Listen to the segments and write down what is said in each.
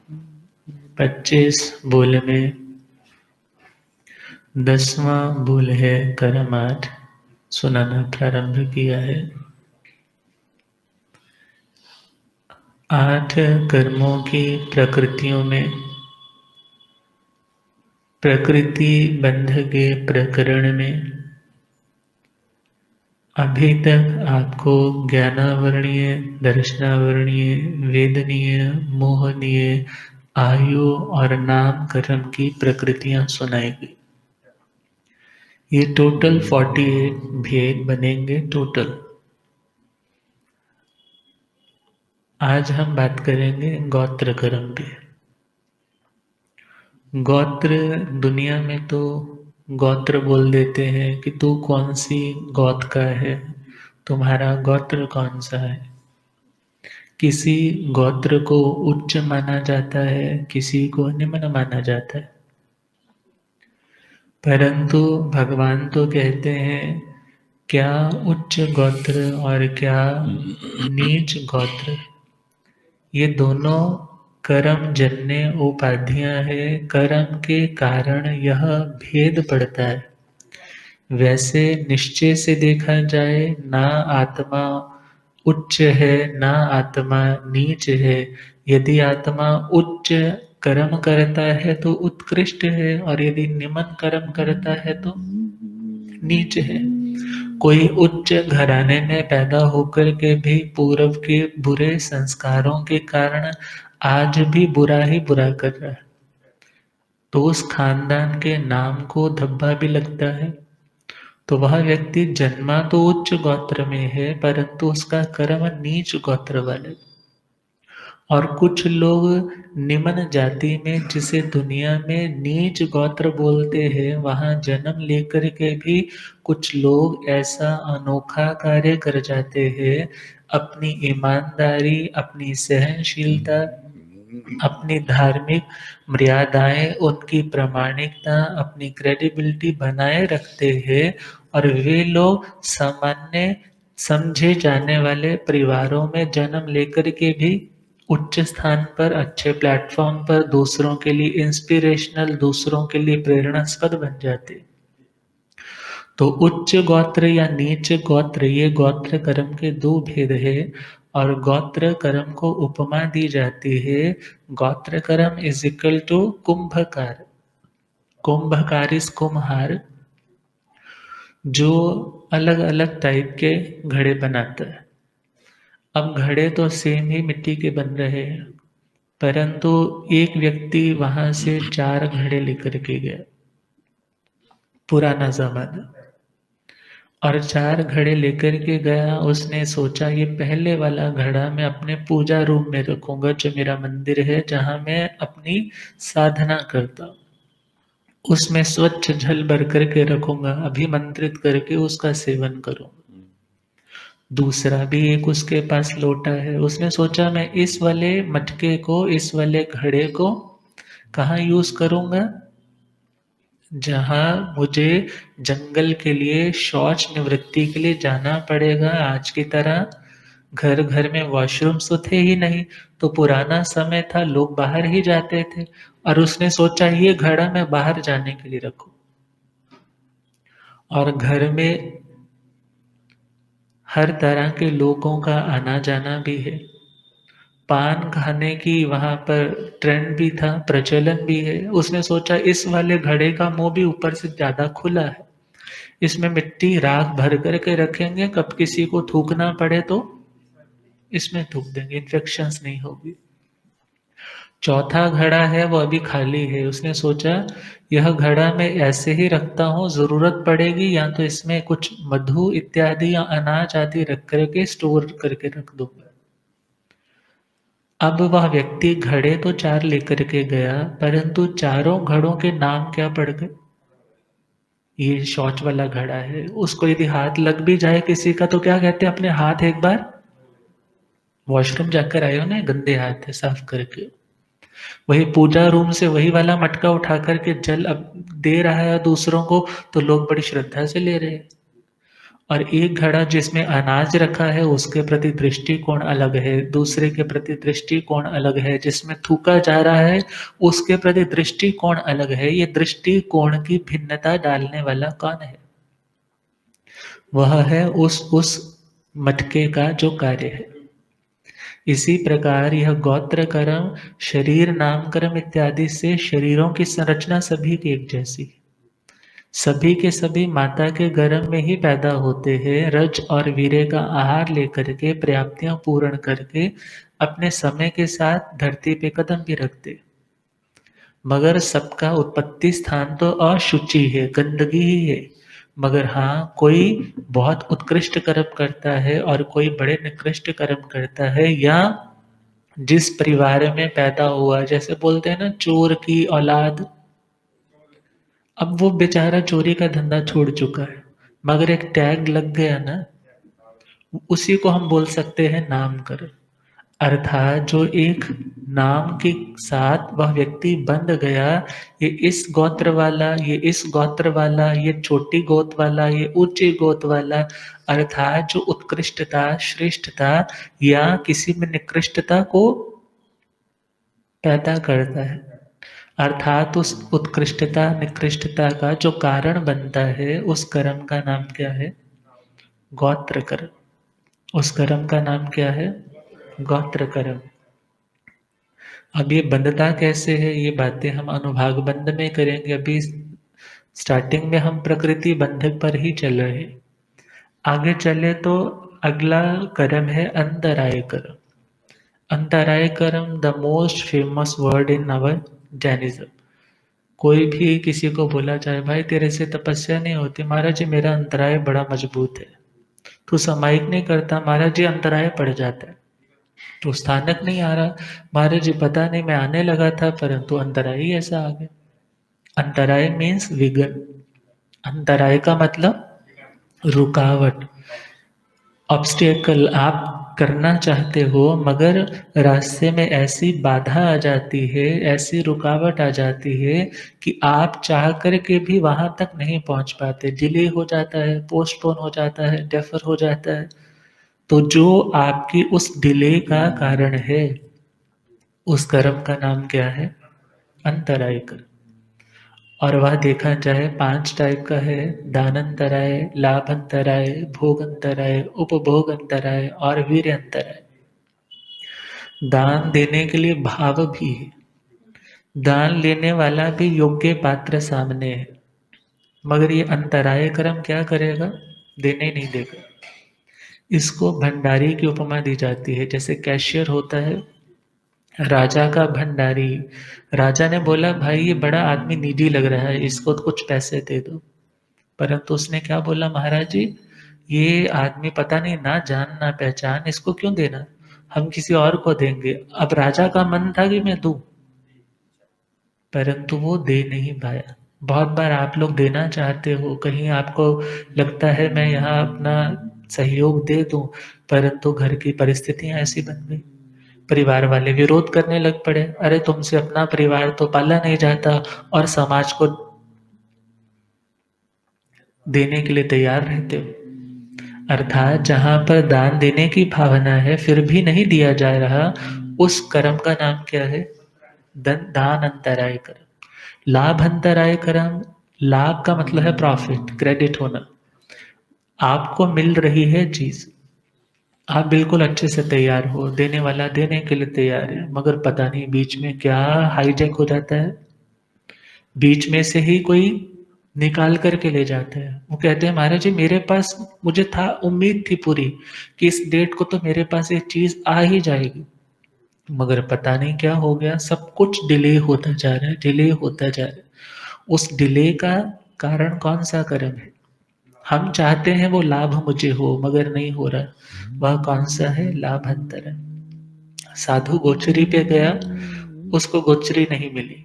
25 बोल में 10वां बोल है कर्म 8 सुनाना प्रारंभ किया है। 8 कर्मों की प्रकृतियों में प्रकृति बंध के प्रकरण में अभी तक आपको ज्ञानावरणीय, दर्शनावरणीय, वेदनीय, मोहनीय, आयु और नाम कर्म की प्रकृतियां सुनाई गई। ये टोटल 48 भेद बनेंगे टोटल। आज हम बात करेंगे गोत्र कर्म पे। गोत्र दुनिया में तो गोत्र बोल देते हैं कि तू कौन सी गोत्र का है, तुम्हारा गोत्र कौन सा है। किसी गोत्र को उच्च माना जाता है, किसी को निम्न माना जाता है। परंतु भगवान तो कहते हैं क्या उच्च गोत्र और क्या नीच गोत्र, ये दोनों कर्म जन्य उपाधियां हैं। कर्म के कारण यह भेद पड़ता है। वैसे निश्चय से देखा जाए ना आत्मा उच्च है ना आत्मा नीच है। यदि आत्मा उच्च कर्म करता है तो उत्कृष्ट है, और यदि निम्न कर्म करता है तो नीच है। कोई उच्च घराने में पैदा होकर के भी पूर्व के बुरे संस्कारों के कारण आज भी बुरा ही बुरा कर रहा है, तो उस खानदान के नाम को धब्बा भी लगता है। तो वह व्यक्ति जन्मा तो उच्च गोत्र में है, परंतु उसका कर्म नीच गोत्र वाले। और कुछ लोग निम्न जाति में, जिसे दुनिया में नीच गोत्र बोलते हैं, वहां जन्म लेकर के भी कुछ लोग ऐसा अनोखा कार्य कर जाते हैं। अपनी ईमानदारी, अपनी सहनशीलता, अपनी धार्मिक मर्यादाएं, उनकी प्रामाणिकता, अपनी क्रेडिबिलिटी बनाए रखते हैं। और वे लोग सामान्य समझे जाने वाले परिवारों में जन्म लेकर के भी उच्च स्थान पर, अच्छे प्लेटफॉर्म पर, दूसरों के लिए इंस्पिरेशनल, दूसरों के लिए प्रेरणास्पद बन जाते। तो उच्च गोत्र या नीच गोत्र, ये गोत्र कर्म के दो भेद है। और गोत्र कर्म को उपमा दी जाती है। गोत्र कर्म is equal to Kumbhkar. Kumbhkar इस कुम्हार, जो अलग अलग टाइप के घड़े बनाता है। अब घड़े तो सेम ही मिट्टी के बन रहे हैं, परंतु एक व्यक्ति वहां से 4 घड़े लेकर के गया, पुराना जमाना। और 4 घड़े लेकर के गया। उसने सोचा ये पहले वाला घड़ा मैं अपने पूजा रूम में रखूंगा, जो मेरा मंदिर है, जहां मैं अपनी साधना करता हूं। उसमें स्वच्छ जल भर करके रखूंगा, अभिमंत्रित करके उसका सेवन करूंगा। दूसरा भी एक उसके पास लोटा है। उसने सोचा मैं इस वाले मटके को, इस वाले घड़े को कहाँ यूज करूंगा, जहां मुझे जंगल के लिए, शौच निवृत्ति के लिए जाना पड़ेगा। आज की तरह घर घर में वॉशरूम्स तो थे ही नहीं, तो पुराना समय था, लोग बाहर ही जाते थे। और उसने सोचा ये घड़ा मैं बाहर जाने के लिए रखूं। और घर में हर तरह के लोगों का आना जाना भी है। पान खाने की वहां पर ट्रेंड भी था, प्रचलन भी है। उसने सोचा इस वाले घड़े का मुंह भी ऊपर से ज्यादा खुला है, इसमें मिट्टी राख भर करके रखेंगे, कब किसी को थूकना पड़े तो इसमें थूक देंगे, इन्फेक्शंस नहीं होगी। चौथा घड़ा है वो अभी खाली है। उसने सोचा यह घड़ा मैं ऐसे ही रखता हूँ, जरूरत पड़ेगी या तो इसमें कुछ मधु इत्यादि या अनाज आदि रख करके स्टोर करके रख दूंगा। अब वह व्यक्ति घड़े तो 4 लेकर के गया, परंतु चारों घड़ों के नाम क्या पड़ गए। ये शौच वाला घड़ा है, उसको यदि हाथ लग भी जाए किसी का तो क्या कहते हैं, अपने हाथ एक बार वॉशरूम जाकर आए हो ना, गंदे हाथ है, साफ करके। वही पूजा रूम से वही वाला मटका उठा करके जल अब दे रहा है दूसरों को, तो लोग बड़ी श्रद्धा से ले रहे हैं। और एक घड़ा जिसमें अनाज रखा है उसके प्रति दृष्टिकोण अलग है, दूसरे के प्रति दृष्टिकोण अलग है, जिसमें थूका जा रहा है उसके प्रति दृष्टिकोण अलग है। ये दृष्टिकोण की भिन्नता डालने वाला कौन है? वह है उस मटके का जो कार्य है। इसी प्रकार यह गोत्र कर्म, शरीर नामकर्म इत्यादि से शरीरों की संरचना सभी की एक जैसी है। सभी के सभी माता के गर्भ में ही पैदा होते हैं, रज और वीर्य का आहार लेकर के पर्याप्तियां पूर्ण करके अपने समय के साथ धरती पे कदम भी रखते। मगर सबका उत्पत्ति स्थान तो अशुचि है, गंदगी ही है। मगर हाँ, कोई बहुत उत्कृष्ट कर्म करता है और कोई बड़े निकृष्ट कर्म करता है, या जिस परिवार में पैदा हुआ, जैसे बोलते हैं ना चोर की औलाद, अब वो बेचारा चोरी का धंधा छोड़ चुका है, मगर एक टैग लग गया ना, उसी को हम बोल सकते हैं नामकरण। अर्थात जो एक नाम के साथ वह व्यक्ति बंध गया, ये इस गोत्र वाला, ये इस गोत्र वाला, ये छोटी गोत वाला, ये ऊंची गोत वाला, अर्थात जो उत्कृष्टता, श्रेष्ठता या किसी में निकृष्टता को पैदा करता है। अर्थात उस उत्कृष्टता निकृष्टता का जो कारण बनता है, उस कर्म का नाम क्या है? गोत्र कर्म। उस कर्म का नाम क्या है? गोत्र कर्म। अब ये बंधता कैसे है, ये बातें हम अनुभाग बंध में करेंगे। अभी स्टार्टिंग में हम प्रकृति बंधक पर ही चल रहे हैं। आगे चले तो अगला कर्म है अंतराय कर्म। अंतराय कर्म the most famous word in our Jainism. कोई भी किसी को बोला जाए, भाई तेरे से तपस्या नहीं होती, महाराज जी मेरा अंतराय बड़ा मजबूत है। तू समायिक नहीं करता, महाराज जी अंतराय पड़ जाता है। तो स्थानक नहीं आ रहा, महाराज जी पता नहीं मैं आने लगा था परंतु अंतराय ही ऐसा आ गया। अंतराय मीन्स विघ्न। अंतराय का मतलब रुकावट, ऑब्स्टेकल। आप करना चाहते हो मगर रास्ते में ऐसी बाधा आ जाती है, ऐसी रुकावट आ जाती है कि आप चाह करके भी वहां तक नहीं पहुंच पाते, डिले हो जाता है, पोस्टपोन हो जाता है, डेफर हो जाता है। तो जो आपकी उस डिले का कारण है, उस कर्म का नाम क्या है? अंतराय कर्म। और वह देखा जाए 5 टाइप का है: दानंतराय, लाभंतराय, भोगंतराय, उपभोगंतराय और वीर्यंतराय। दान देने के लिए भाव भी है, दान लेने वाला भी योग्य पात्र सामने है, मगर ये अंतराय कर्म क्या करेगा? देने नहीं देगा। इसको भंडारी की उपमा दी जाती है। जैसे कैशियर होता है, राजा का भंडारी। राजा ने बोला भाई ये बड़ा आदमी निडी लग रहा है, इसको तो कुछ पैसे दे दो। परंतु उसने क्या बोला, महाराज जी ये आदमी पता नहीं ना जान ना पहचान, इसको क्यों देना, हम किसी और को देंगे। अब राजा का मन था कि मैं दूं, परंतु वो दे नहीं पाया। बहुत बार आप लोग देना चाहते हो, कहीं आपको लगता है मैं यहाँ अपना सहयोग दे दूं, परंतु घर की परिस्थितियां ऐसी बन गई, परिवार वाले विरोध करने लग पड़े, अरे तुमसे अपना परिवार तो पाला नहीं जाता, और समाज को देने के लिए तैयार रहते हो। अर्थात जहां पर दान देने की भावना है फिर भी नहीं दिया जा रहा, उस कर्म का नाम क्या है? दान अंतराय कर्म। लाभ अंतराय कर्म, लाभ का मतलब है प्रॉफिट, क्रेडिट होना। आपको मिल रही है चीज, आप बिल्कुल अच्छे से तैयार हो, देने वाला देने के लिए तैयार है, मगर पता नहीं बीच में क्या हाईजैक हो जाता है, बीच में से ही कोई निकाल करके ले जाते हैं। वो कहते हैं महाराज जी मेरे पास, मुझे था, उम्मीद थी पूरी कि इस डेट को तो मेरे पास ये चीज आ ही जाएगी, मगर पता नहीं क्या हो गया, सब कुछ डिले होता जा रहा है, डिले होता जा रहा है। उस डिले का कारण कौन सा कर्म है? हम चाहते हैं वो लाभ मुझे हो मगर नहीं हो रहा, वह कौन सा है? लाभांतर है। साधु गोचरी पे गया, उसको गोचरी नहीं मिली,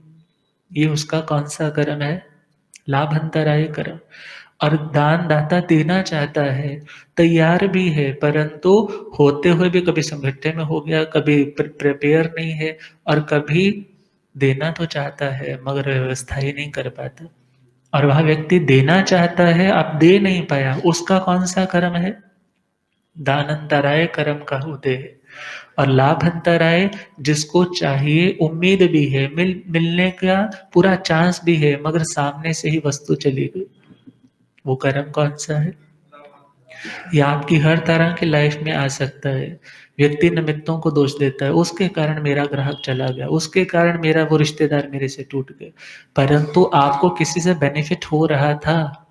ये उसका कौन सा कर्म है? लाभांतराय कर्म। और दान दाता देना चाहता है, तैयार भी है, परंतु होते हुए भी कभी संगठन में हो गया, कभी प्रिपेयर नहीं है, और कभी देना तो चाहता है मगर व्यवस्था ही नहीं कर पाता। और वह व्यक्ति देना चाहता है, अब दे नहीं पाया, उसका कौन-सा कर्म है? दानंतराय कर्म का उदय है। और लाभंतराय जिसको चाहिए, उम्मीद भी है, मिलने का पूरा चांस भी है, मगर सामने से ही वस्तु चली गई, वो कर्म कौन सा है? ये आपकी हर तरह की लाइफ में आ सकता है। व्यक्ति निमित्तों को दोष देता है, उसके कारण मेरा ग्राहक चला गया, उसके कारण मेरा वो रिश्तेदार मेरे से टूट गए, परंतु आपको किसी से बेनिफिट हो रहा था,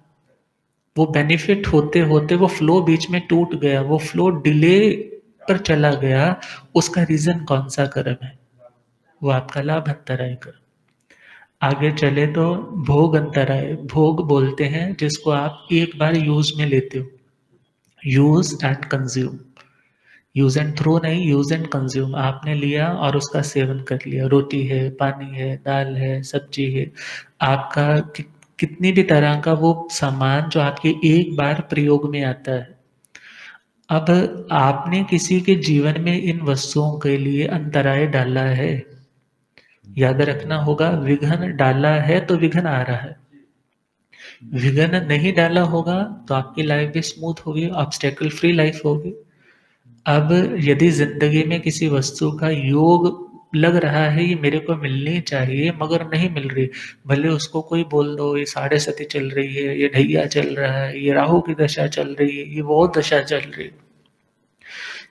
वो बेनिफिट होते होते वो फ्लो बीच में टूट गया, वो फ्लो डिले पर चला गया, उसका रीजन कौन सा कर्म है? वो आपका लाभ अंतराय कर्म। आगे चले तो भोग अंतराय, भोग बोलते हैं जिसको आप एक बार यूज में लेते हो, use and consume. Use and throw नहीं, यूज एंड कंज्यूम। आपने लिया और उसका सेवन कर लिया, रोटी है, पानी है, दाल है, सब्जी है, आपका कितनी भी तरह का वो सामान जो आपके एक बार प्रयोग में आता है। अब आपने किसी के जीवन में इन वस्तुओं के लिए अंतराय डाला है, याद रखना होगा, विघ्न डाला है तो विघ्न आ रहा है। विघ्न नहीं डाला होगा तो आपकी लाइफ भी स्मूथ होगी, ऑब्स्टेकल फ्री लाइफ होगी। अब यदि जिंदगी में किसी वस्तु का योग लग रहा है, ये मेरे को मिलनी चाहिए मगर नहीं मिल रही, भले उसको कोई बोल दो ये साढ़े सती चल रही है, ये ढैया चल रहा है, ये राहु की दशा चल रही है, ये वो दशा चल रही है,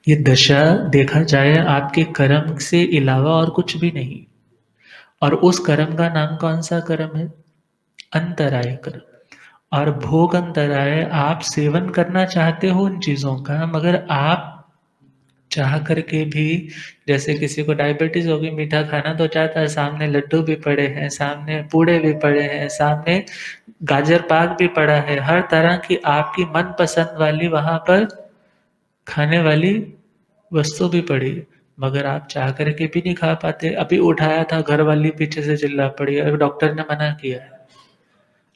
ये दशा देखा जाए आपके कर्म से अलावा और कुछ भी नहीं। और उस कर्म का नाम कौन सा कर्म है? अंतराय कर्म। और भोग अंतराय, आप सेवन करना चाहते हो उन चीजों का, मगर आप चाह करके भी, जैसे किसी को डायबिटीज होगी, मीठा खाना तो चाहता है, सामने लड्डू भी पड़े हैं, सामने पूड़े भी पड़े हैं, सामने गाजर पाक भी पड़ा है, हर तरह की आपकी मनपसंद वाली वहां पर खाने वाली वस्तु भी पड़ी है, मगर आप चाह करके भी नहीं खा पाते। अभी उठाया था, घर वाली पीछे से चिल्ला पड़ी, अब डॉक्टर ने मना किया है।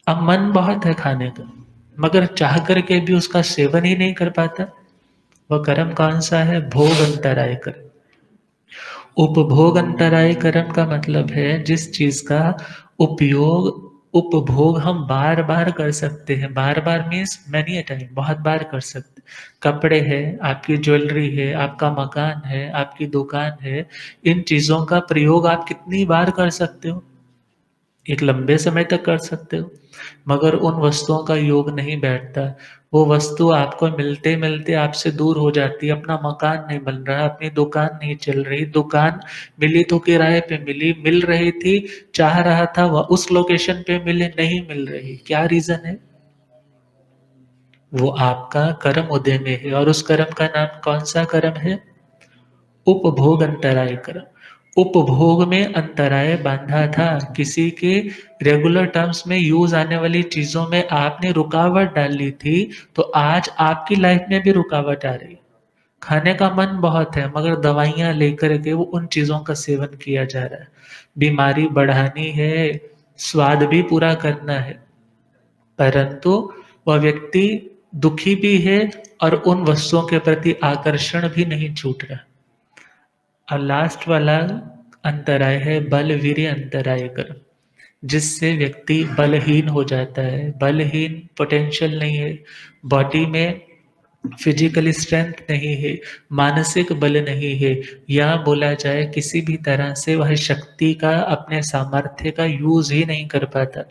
अब मन बहुत है खाने का, मगर चाह करके भी उसका सेवन ही नहीं कर पाता। वह कर्म कौन सा है? भोग अंतराय कर्म। उपभोग अंतराय कर्म का मतलब है जिस चीज का उपयोग, उपभोग हम बार बार कर सकते हैं, बार बार मीन्स मैनी टाइम, बहुत बार कर सकते। कपड़े है, आपकी ज्वेलरी है, आपका मकान है, आपकी दुकान है, इन चीजों का प्रयोग आप कितनी बार कर सकते हो? एक लंबे समय तक कर सकते हो, मगर उन वस्तुओं का योग नहीं बैठता। वो वस्तु आपको मिलते मिलते आपसे दूर हो जाती है, अपना मकान नहीं बन रहा, अपनी दुकान नहीं चल रही, दुकान मिली तो किराए पे मिली, मिल रही थी, चाह रहा था वह उस लोकेशन पे मिले, नहीं मिल रही, क्या रीजन है? वो आपका कर्म उदय में है, और उस कर्म का नाम कौन सा कर्म है? उपभोग अंतराय कर्म। उपभोग में अंतराय बांधा था, किसी के रेगुलर टर्म्स में यूज आने वाली चीजों में आपने रुकावट डाली थी, तो आज आपकी लाइफ में भी रुकावट आ रही है। खाने का मन बहुत है, मगर दवाइयां लेकर के वो उन चीजों का सेवन किया जा रहा है। बीमारी बढ़ानी है, स्वाद भी पूरा करना है, परंतु वह व्यक्ति दुखी भी है और उन वस्तुओं के प्रति आकर्षण भी नहीं छूट रहा। और लास्ट वाला अंतराय है बल वीर्य अंतराय कर्म, जिससे व्यक्ति बलहीन हो जाता है। बलहीन, पोटेंशियल नहीं है बॉडी में, फिजिकल स्ट्रेंथ नहीं है, मानसिक बल नहीं है, या बोला जाए किसी भी तरह से वह शक्ति का, अपने सामर्थ्य का यूज ही नहीं कर पाता।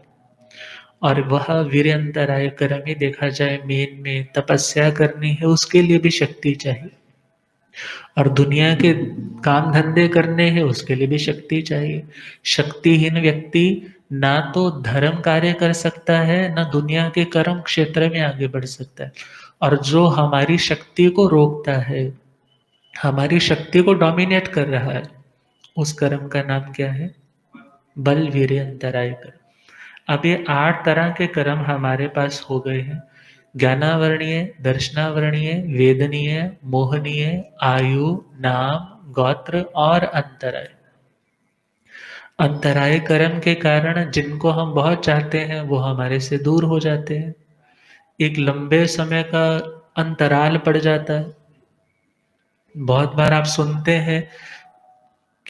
और वह वीर्य अंतराय कर्म ही देखा जाए, मेन में तपस्या करनी है, उसके लिए भी शक्ति चाहिए, और दुनिया के काम धंधे करने हैं उसके लिए भी शक्ति चाहिए। शक्तिहीन व्यक्ति ना तो धर्म कार्य कर सकता है, ना दुनिया के कर्म क्षेत्र में आगे बढ़ सकता है। और जो हमारी शक्ति को रोकता है, हमारी शक्ति को डोमिनेट कर रहा है, उस कर्म का नाम क्या है? बल वीर्य अंतराय कर्म। अब ये 8 तरह के कर्म हमारे पास हो गए हैं। ज्ञानावरणीय, दर्शनावरणीय, वेदनीय, मोहनीय, आयु, नाम, गोत्र और अंतराय। अंतराय कर्म के कारण जिनको हम बहुत चाहते हैं वो हमारे से दूर हो जाते हैं। एक लंबे समय का अंतराल पड़ जाता है। बहुत बार आप सुनते हैं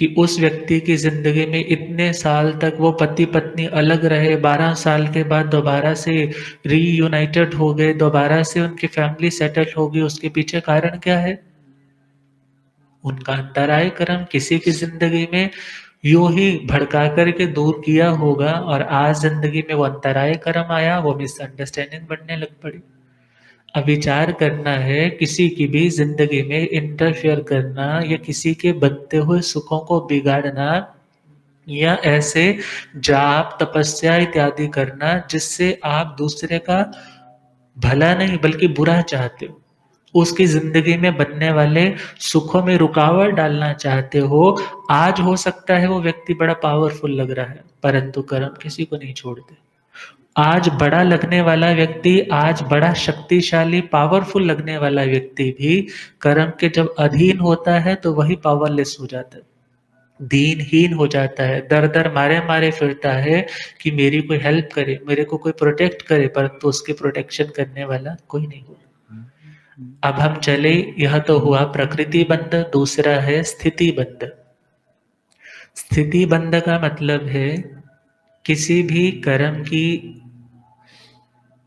कि उस व्यक्ति की ज़िंदगी में इतने साल तक वो पति-पत्नी अलग रहे, 12 साल के बाद दोबारा से रीयूनाइटेड हो गए, दोबारा से उनकी फैमिली सेटल हो गई, उसके पीछे कारण क्या है? उनका अंतराय कर्म किसी की ज़िंदगी में यूँ ही भड़का कर के दूर किया होगा और आज ज़िंदगी में वो अंतराय कर्म आया, वो मिसअंडरस्टैंडिंग बढ़ने लग पड़ी। अब विचार करना है किसी की भी ज़िंदगी में इंटरफेयर करना या किसी के बनते हुए सुखों को बिगाड़ना या ऐसे जाप, तपस्या इत्यादि करना जिससे आप दूसरे का भला नहीं बल्कि बुरा चाहते हो। उसकी ज़िंदगी में बनने वाले सुखों में रुकावट डालना चाहते हो। आज हो सकता है वो व्यक्ति बड़ा पावरफुल लग रहा है, परंतु कर्म किसी को नहीं छोड़ते। आज बड़ा लगने वाला व्यक्ति, आज बड़ा शक्तिशाली, पावरफुल लगने वाला व्यक्ति भी कर्म के जब अधीन होता है तो वही पावरलेस हो जाता है। दीनहीन हो जाता है, दर-दर मारे-मारे फिरता है कि मेरी कोई हेल्प करे, मेरे को कोई प्रोटेक्ट करे, परंतु उसकी प्रोटेक्शन करने वाला कोई नहीं होता। अब हम चले, यह तो हुआ प्रकृति बंध, दूसरा है स्थिति बंध। स्थिति बंध का मतलब है किसी भी कर्म की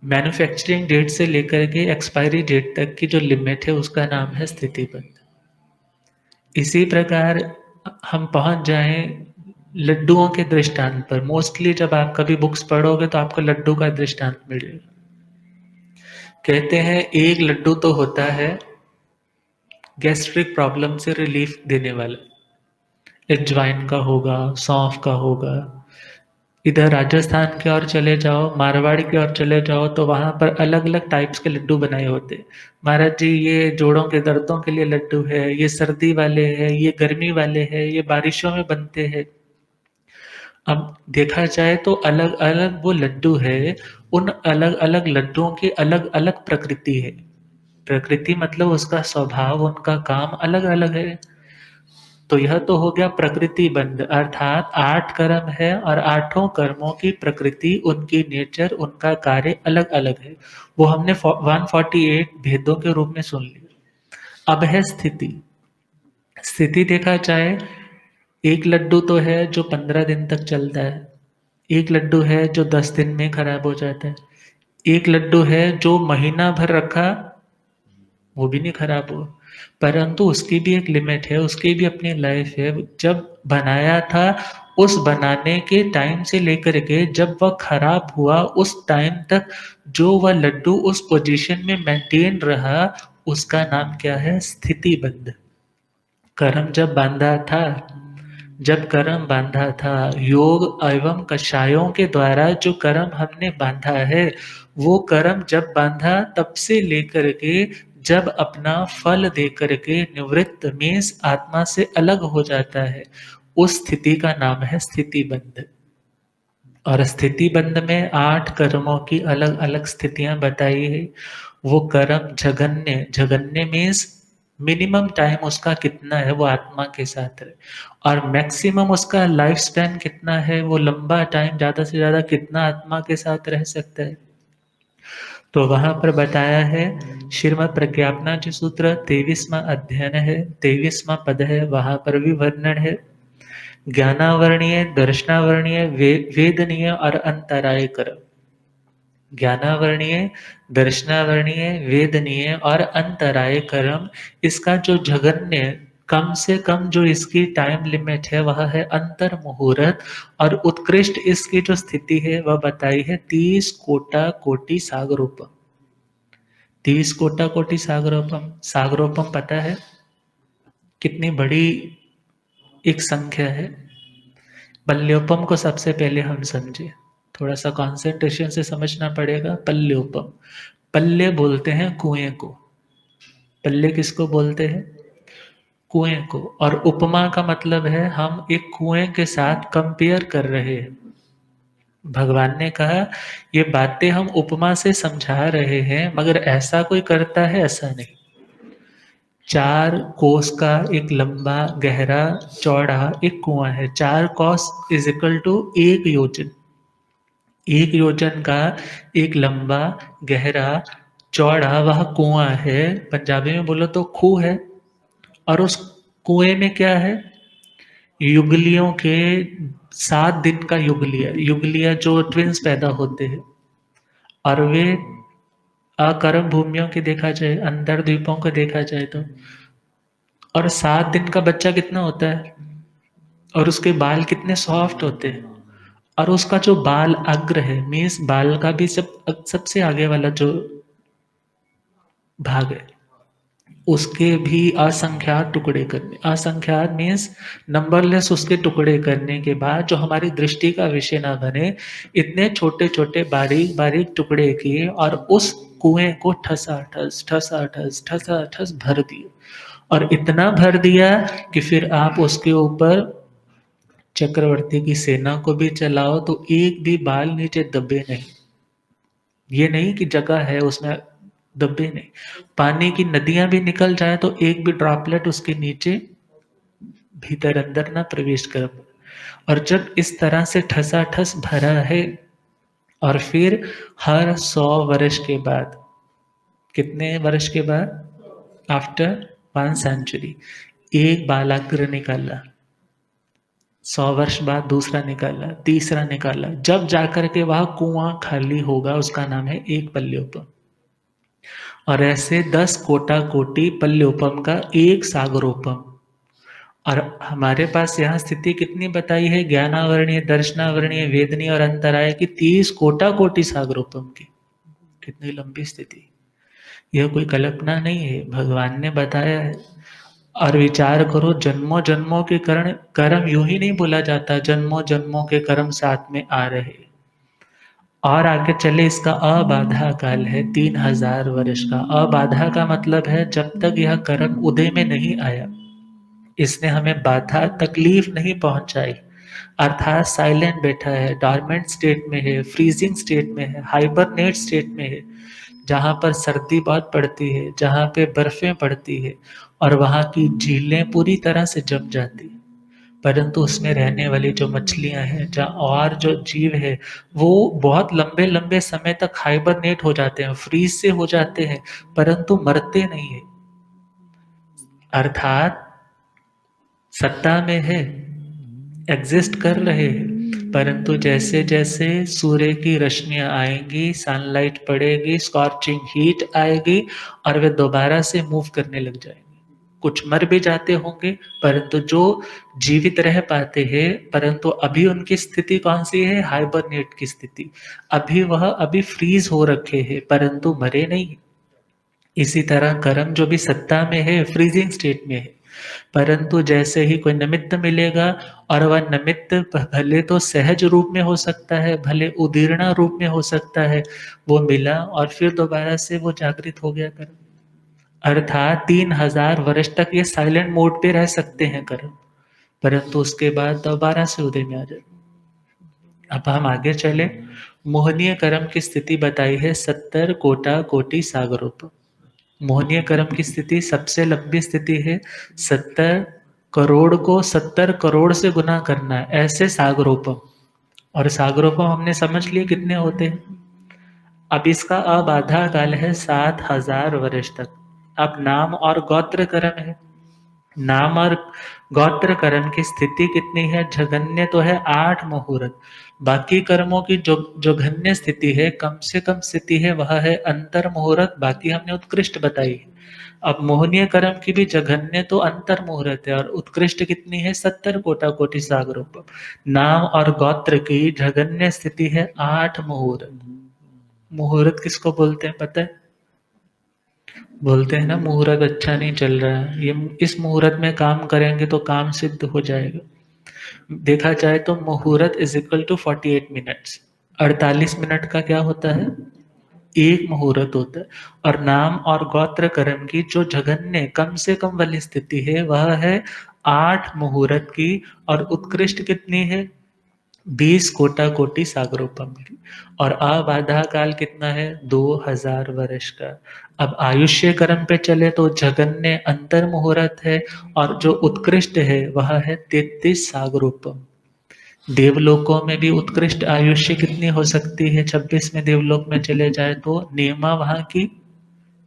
मैन्युफैक्चरिंग डेट से लेकर के एक्सपायरी डेट तक की जो लिमिट है उसका नाम है स्थिति बंध। इसी प्रकार हम पहुंच जाएं लड्डुओं के दृष्टांत पर। मोस्टली जब आप कभी बुक्स पढ़ोगे तो आपको लड्डू का दृष्टांत मिलेगा। कहते हैं एक लड्डू तो होता है गैस्ट्रिक प्रॉब्लम से रिलीफ देने वाला, अजवाइन का होगा, सौंफ का होगा। इधर राजस्थान की ओर चले जाओ, मारवाड़ की ओर चले जाओ तो वहाँ पर अलग-अलग टाइप्स के लड्डू बनाए होते हैं। महाराज जी ये जोड़ों के दर्दों के लिए लड्डू है, ये सर्दी वाले हैं, ये गर्मी वाले हैं, ये बारिशों में बनते हैं। अब देखा जाए तो अलग-अलग वो लड्डू है, उन अलग-अलग लड्डुओं की अलग-अलग प्रकृति है। प्रकृति मतलब उसका स्वभाव, उनका काम अलग-अलग है। तो यह तो हो गया प्रकृति बंध, अर्थात 8 कर्म है और आठों कर्मों की प्रकृति, उनकी नेचर, उनका कार्य अलग-अलग है। वो हमने 148 भेदों के रूप में सुन लिया। अब है स्थिति। स्थिति देखा जाए, एक लड्डू तो है जो 15 दिन तक चलता है, एक लड्डू है जो 10 दिन में खराब हो जाता है, एक लड्डू है जो महीना भर रखा वो भी नहीं खराब हुआ, परंतु उसकी भी एक लिमिट है, उसकी भी अपनी लाइफ है। जब बनाया था उस बनाने के टाइम से लेकर के जब वह खराब हुआ उस टाइम तक जो वह लड्डू उस पोजीशन में मेंटेन रहा उसका नाम क्या है? स्थिति बंध। कर्म जब बांधा था, जब कर्म बांधा था, योग एवं कषायों के द्वारा जो कर्म हमने बांधा है, वो कर्म जब बांधा तब से लेकर के जब अपना फल दे कर के निवृत्त मीन्स आत्मा से अलग हो जाता है, उस स्थिति का नाम है स्थिति बंध। और स्थिति बंध में 8 कर्मों की अलग-अलग स्थितियां बताई है। वो कर्म जघन्य, जघन्य मीन्स मिनिमम टाइम उसका कितना है वो आत्मा के साथ रहे और मैक्सिमम उसका लाइफ स्पैन कितना है, वो लंबा टाइम ज़्यादा से ज़्यादा कितना आत्मा के साथ रह सकता है। तो वहाँ पर बताया है श्रीमद् प्रज्ञापना जी सूत्र 23वां अध्ययन है, 23वां पद है, वहाँ पर भी वर्णन है ज्ञानावरणीय, दर्शनावरणीय, वेदनीय और अंतराय कर्म। ज्ञानावरणीय, दर्शनावरणीय, वेदनीय और अंतराय कर्म, इसका जो जघन्य कम से कम जो इसकी टाइम लिमिट है वह है अंतर मुहूर्त और उत्कृष्ट इसकी जो स्थिति है वह बताई है 30 कोटा कोटि सागरोपम। 30 कोटा कोटि सागरोपम, सागरोपम पता है कितनी बड़ी एक संख्या है? पल्योपम को सबसे पहले हम समझे, थोड़ा सा कंसंट्रेशन से समझना पड़ेगा। पल्योपम, पल्ले बोलते हैं कुएं को, पल्ले किसको बोलते हैं? कुएं को। और उपमा का मतलब है हम एक कुएं के साथ कंपेयर कर रहे हैं। भगवान ने कहा ये बातें हम उपमा से समझा रहे हैं मगर ऐसा कोई करता है? ऐसा नहीं। 4 कोस का एक लंबा गहरा चौड़ा एक कुआं है, 4 कोस इज इक्वल टू 1 योजन। 1 योजन का एक लंबा गहरा चौड़ा वह कुआं है, पंजाबी में बोलो तो खूह है। और उस कुएं में क्या है? युगलियों के 7 दिन का युगलिया, युगलिया जो ट्विंस पैदा होते हैं, और वे अकर्म भूमियों की देखा जाए, अंतर द्वीपों को देखा जाए तो, और 7 दिन का बच्चा कितना होता है, और उसके बाल कितने सॉफ्ट होते हैं, और उसका जो बाल अग्र है, मीन्स बाल का भी सबसे आगे वाला जो भाग है, उसके भी असंख्यात टुकड़े करने, असंख्यात मीन्स नंबरलेस, उसके टुकड़े करने के बाद जो हमारी दृष्टि का विषय ना बने, इतने छोटे छोटे बारीक बारीक टुकड़े किए और उस कुएं को ठसा ठस भर दिए, और इतना भर दिया कि फिर आप उसके ऊपर चक्रवर्ती की सेना को भी चलाओ तो एक भी बाल नीचे दबे नहीं। ये नहीं कि जगह है उसमें दबे नहीं, पानी की नदियां भी निकल जाए तो एक भी ड्रॉपलेट उसके नीचे भीतर अंदर ना प्रवेश कर पाए। और जब इस तरह से ठसा ठस भरा है, और फिर हर 100 वर्ष के बाद, कितने वर्ष के बाद, आफ्टर 1 सेंचुरी, एक बालाग्र निकाला, 100 वर्ष बाद दूसरा निकाला, तीसरा निकाला, जब जाकर के वह कुआं खाली होगा, उसका नाम है एक पल्योपम। और ऐसे 10 कोटा कोटि पल्योपम का एक सागरोपम। और हमारे पास यहाँ स्थिति कितनी बताई है, ज्ञानावरणीय, दर्शनावरणीय, वेदनीय और अंतराय की 30 कोटा कोटि सागरोपम की। कितनी लंबी स्थिति, यह कोई कल्पना नहीं है, भगवान ने बताया है। और विचार करो, जन्मों जन्मों के कर्म यूं ही नहीं बोला जाता, जन्मों जन्मों के कर्म साथ में आ रहे। और आगे चले, इसका अबाधा काल है 3000 वर्ष का। अबाधा का मतलब है जब तक यह कर्म उदय में नहीं आया, इसने हमें बाधा तकलीफ नहीं पहुंचाई, अर्थात साइलेंट बैठा है, डॉर्मेंट स्टेट में है, फ्रीजिंग स्टेट में है, हाइबरनेट स्टेट में है, जहाँ पर सर्दी बहुत पड़ती है, जहाँ पे बर्फें पड़ती है, और वहाँ की झीलें पूरी तरह से जम जाती है, परंतु उसमें रहने वाली जो मछलियां हैं, जहाँ और जो जीव है, वो बहुत लंबे लंबे समय तक हाइबरनेट हो जाते हैं, फ्रीज से हो जाते हैं, परंतु मरते नहीं है। अर्थात सत्ता में है, एग्जिस्ट कर रहे हैं, परंतु जैसे जैसे सूर्य की रश्मियां आएंगी, सनलाइट पड़ेगी, स्कॉर्चिंग हीट आएगी, और वे दोबारा से मूव करने लग जाएंगे। कुछ मर भी जाते होंगे, परंतु जो जीवित रह पाते हैं, परंतु अभी उनकी स्थिति कौन सी है, हाइबरनेट की स्थिति। अभी फ्रीज हो रखे हैं, परंतु मरे नहीं। इसी तरह कर्म जो भी सत्ता में है, फ्रीजिंग स्टेट में है, परंतु जैसे ही कोई निमित्त मिलेगा, और वह निमित्त भले तो सहज रूप में हो सकता है, भले उदीर्णा रूप में हो सकता है, वो मिला और फिर दोबारा से वो जागृत हो गया कर्म। अर्थात 3000 वर्ष तक ये साइलेंट मोड पे रह सकते हैं कर्म, परंतु उसके बाद दोबारा से उदय में आ जाए। अब हम आगे चले, मोहनीय कर्म की स्थिति बताई है 70 कोटा कोटि सागरोप। मोहनीय कर्म की स्थिति सबसे लंबी स्थिति है, 70 करोड़ को 70 करोड़ से गुना करना है, ऐसे सागरोपम। और सागरोपम हमने समझ लिए कितने होते हैं। अब इसका अब आधा काल है 7000 वर्ष तक। अब नाम और गोत्र कर्म है, नाम और गोत्र कर्म की स्थिति कितनी है, जघन्य तो है 8 मुहूर्त। बाकी कर्मों की जो जघन्य स्थिति है, कम से कम स्थिति है, वह है अंतर मुहूर्त, बाकी हमने उत्कृष्ट बताई। अब मोहनीय कर्म की भी जघन्य तो अंतर मुहूर्त है, और उत्कृष्ट कितनी है, 70 कोटा कोटि सागरोपम। नाम और गोत्र की जघन्य स्थिति है 8 मुहूर्त। मुहूर्त किसको बोलते हैं पता है, बोलते हैं ना मुहूर्त अच्छा नहीं चल रहा है, ये इस मुहूर्त में काम करेंगे तो काम सिद्ध हो जाएगा। देखा जाए तो मुहूर्त is equal to 48 minutes. 48 minute का क्या होता है, एक मुहूर्त होता है। और नाम और गोत्र कर्म की जो जघन्य कम से कम वाली स्थिति है, वह है 8 मुहूर्त की, और उत्कृष्ट कितनी है, 20 कोटा कोटि सागरोपम की। और अबाधा काल कितना है, 2000 वर्ष का। अब आयुष्य कर्म पे चले तो जघन्य अंतर मुहूर्त है, और जो उत्कृष्ट है वह है 33 सागरोपम। देवलोकों में भी उत्कृष्ट आयुष्य कितनी हो सकती है, 26 में देवलोक में चले जाए तो नियमा वहां की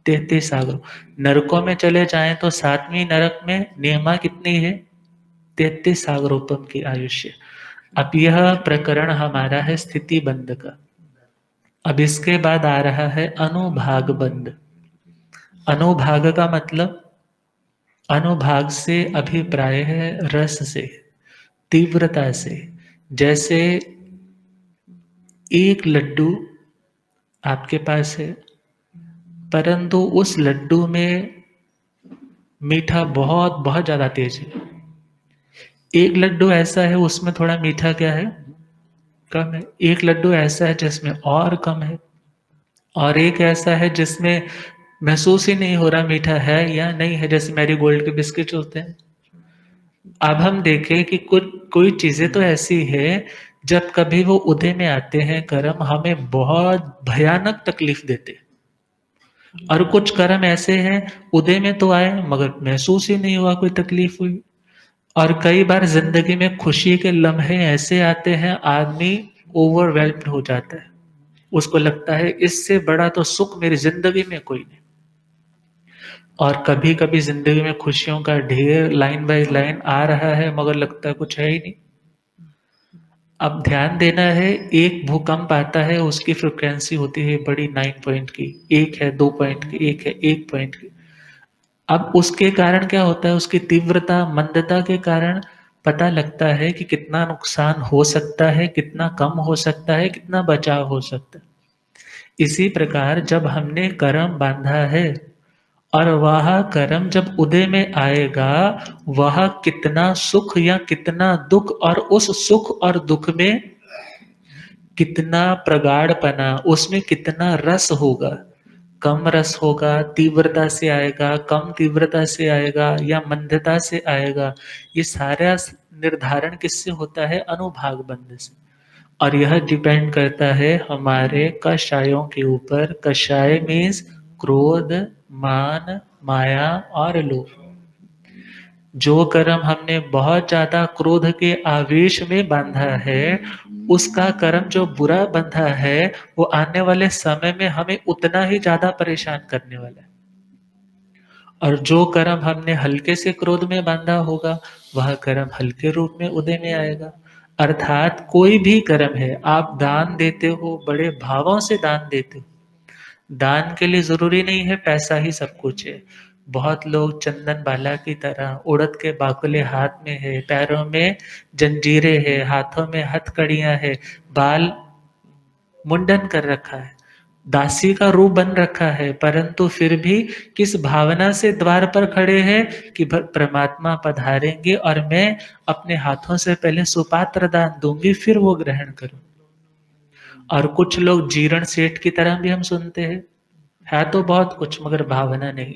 33 सागर। नरकों में चले जाएं तो 7वीं नरक में नियमा कितनी है, 33 सागरोपम की आयुष्य। अब यह प्रकरण हमारा है स्थिति बंध का। अब इसके बाद आ रहा है अनुभाग बंध। अनुभाग का मतलब, अनुभाग से अभिप्राय है रस से, तीव्रता से। जैसे एक लड्डू आपके पास है, परंतु उस लड्डू में मीठा बहुत बहुत ज्यादा तेज है। एक लड्डू ऐसा है उसमें थोड़ा मीठा क्या है, कम है। एक लड्डू ऐसा है जिसमें और कम है, और एक ऐसा है जिसमें महसूस ही नहीं हो रहा मीठा है या नहीं है, जैसे मैरी गोल्ड के बिस्किट होते हैं। अब हम देखें कि कुछ कोई चीजें तो ऐसी है, जब कभी वो उदय में आते हैं कर्म, हमें बहुत भयानक तकलीफ देते हैं। और कुछ कर्म ऐसे हैं, उदय में तो आए मगर महसूस ही नहीं हुआ कोई तकलीफ हुई। और कई बार जिंदगी में खुशी के लम्हे ऐसे आते हैं, आदमी ओवरवेल्म्ड हो जाता है। उसको लगता है इससे बड़ा तो सुख मेरी जिंदगी में कोई नहीं। और कभी कभी जिंदगी में खुशियों का ढेर लाइन बाय लाइन आ रहा है, मगर लगता है कुछ है ही नहीं। अब ध्यान देना है, एक भूकंप आता है, उसकी फ्रिक्वेंसी होती है बड़ी 9 पॉइंट की, एक है 2 पॉइंट की, एक है 1 पॉइंट की। अब उसके कारण क्या होता है, उसकी तीव्रता मंदता के कारण पता लगता है कि कितना नुकसान हो सकता है, कितना कम हो सकता है, कितना बचाव हो सकता है। इसी प्रकार जब हमने कर्म बांधा है, और वह कर्म जब उदय में आएगा, वह कितना सुख या कितना दुख, और उस सुख और दुख में कितना प्रगाढ़पना, उसमें कितना रस होगा, कम रस होगा, तीव्रता से आएगा, कम तीव्रता से आएगा, या मंदता से आएगा, ये सारा निर्धारण किससे होता है, अनुभाग बंध से। और यह डिपेंड करता है हमारे कषायों के ऊपर। कषाय मीन्स क्रोध, मान, माया और लोभ। जो कर्म हमने बहुत ज्यादा क्रोध के आवेश में बांधा है, उसका कर्म जो बुरा बंधा है, वो आने वाले समय में हमें उतना ही ज्यादा परेशान करने वाला है। और जो कर्म हमने हल्के से क्रोध में बांधा होगा, वह कर्म हल्के रूप में उदय में आएगा। अर्थात कोई भी कर्म है, आप दान देते हो, बड़े भावों से दान देते हो। दान के लिए जरूरी नहीं है पैसा ही सब कुछ है। बहुत लोग चंदन बाला की तरह उड़द के बाकुले हाथ में है, पैरों में जंजीरें है, हाथों में हथकड़ियां है, बाल मुंडन कर रखा है, दासी का रूप बन रखा है, परंतु फिर भी किस भावना से द्वार पर खड़े हैं कि परमात्मा पधारेंगे और मैं अपने हाथों से पहले सुपात्र दान दूंगी, फिर वो ग्रहण करूं। और कुछ लोग जीर्ण सेठ की तरह भी हम सुनते हैं, है तो बहुत कुछ मगर भावना नहीं।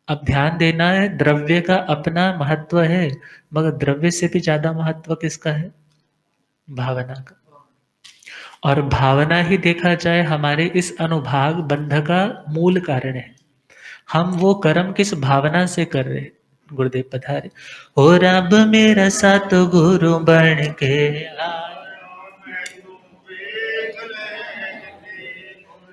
अब ध्यान देना है, द्रव्य का अपना महत्व है, मगर द्रव्य से भी ज्यादा महत्व किसका है, भावना का। और भावना ही देखा जाए हमारे इस अनुभाग बंध का मूल कारण है। हम वो कर्म किस भावना से कर रहे हैं। गुरुदेव पधारे। हो रब मेरा सात गुरु बन के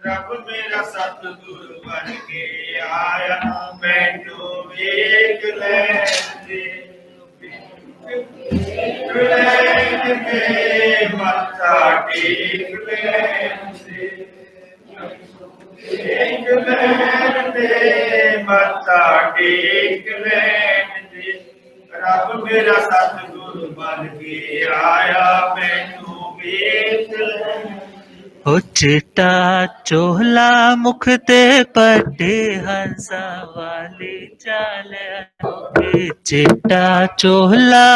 रब मेरा सतगुरु बन के आया, मैनू वेख लैंदे, मत्था टेक लैंदे, टेक लैंदे, मत्था टेक लैंदे। रब मेरा सतगुरु बन के आया, मैनू वेख लैंदे। हो चिट्टा चोला मुख ते पटे हंसा वाली चाल अनोखी, चिट्टा चोला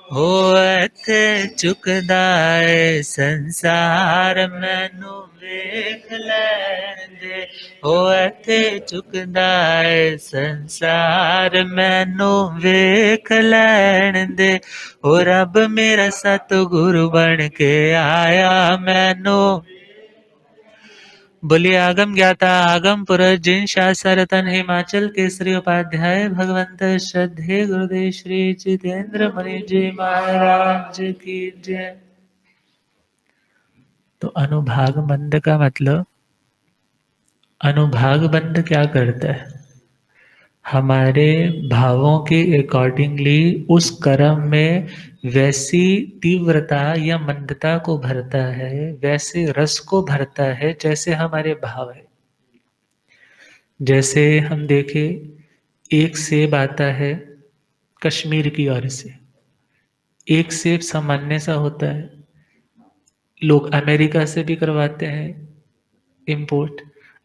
हो इत्थे चुकदा है संसार, मैनू वेख लैंदे। हो इत्थे चुकदा है संसार, मैनू वेख लैंदे। हो रब मेरा सतगुरु बन के आया, मैनू। बोलिए आगम ज्ञाता आगम पुरुष जिन शास्त्र रतन हिमाचल केसरी उपाध्याय भगवंत श्रद्धे गुरुदेव श्री जितेंद्र मणि जी महाराज की जय। तो अनुभाग बंध का मतलब, अनुभाग बंध क्या करता है, हमारे भावों के अकॉर्डिंगली उस कर्म में वैसी तीव्रता या मंदता को भरता है, वैसे रस को भरता है जैसे हमारे भाव है। जैसे हम देखें, एक सेब आता है कश्मीर की ओर से, एक सेब सामान्य सा होता है, लोग अमेरिका से भी करवाते हैं इंपोर्ट।